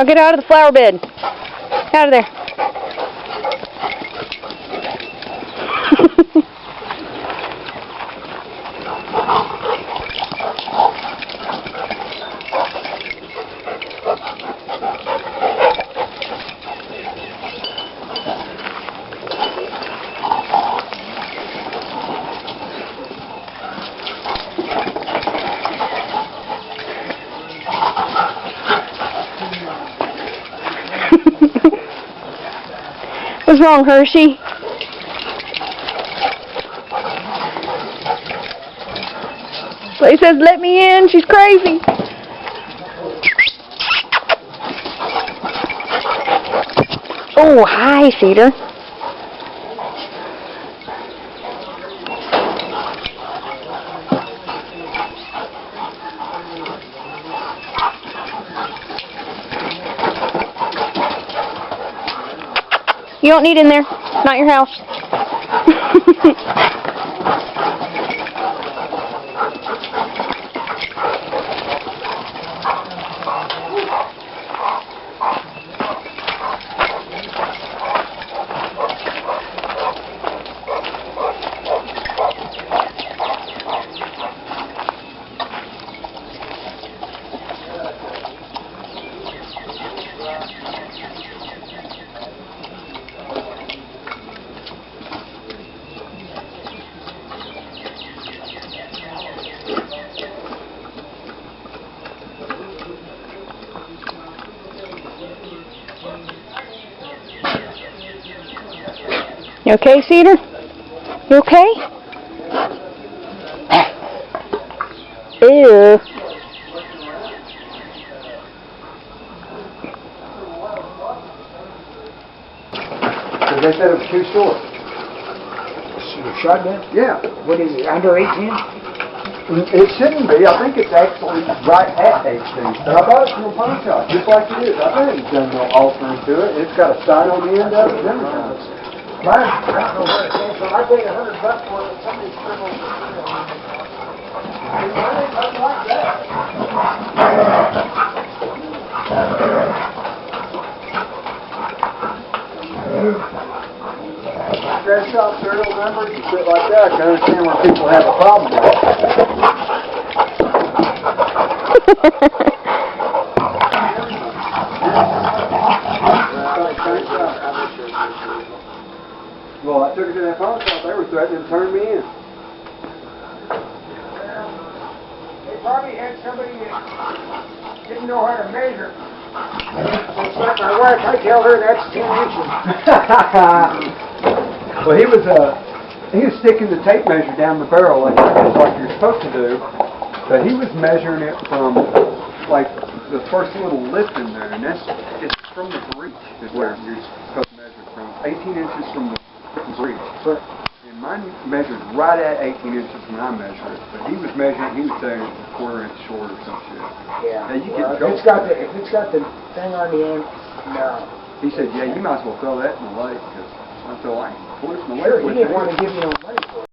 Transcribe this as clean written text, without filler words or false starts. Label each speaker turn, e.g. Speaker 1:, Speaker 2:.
Speaker 1: Now get out of the flower bed. Out of there. What's wrong, Hershey? So he says, let me in. She's crazy. Oh, hi, Cedar. You don't need in there. It's not your house. You okay, Cedar? You okay? Ew.
Speaker 2: So they said it was too short.
Speaker 3: Shotgun?
Speaker 2: Yeah.
Speaker 3: What is it, under 18?
Speaker 2: It shouldn't be. I think it's actually right at 18. But I bought it from a pawn shop, just like it is. I think it's done no altering to it. It's got a sign on the end of it and everything.
Speaker 3: Mine, I don't know where it came from. I paid $100 for it, but somebody scribbled it. Mine ain't nothing like that.
Speaker 2: Dress shop serial numbers and shit like that. I can understand where people have a problem with it. Well, I took it to that pawn shop. They were threatening to turn me in.
Speaker 3: They probably had somebody that didn't know how to measure. It's like my wife, I tell her that's 10 inches.
Speaker 2: Well, he was sticking the tape measure down the barrel like you're supposed to do, but he was measuring it from like the first little lip in there, and it's from the breech is where you're supposed to measure from. 18 inches from the breech. And mine measured right at 18 inches when I measured it, but he was measuring. He was saying it's a quarter inch short or some shit.
Speaker 3: Yeah.
Speaker 2: Now, you
Speaker 3: Well,
Speaker 2: can go.
Speaker 3: if it's got the thing on the end, no.
Speaker 2: He said, yeah, you might as well throw that in the lake, because I feel like, police in the lake.
Speaker 3: Sure, he didn't want to give you no money for it.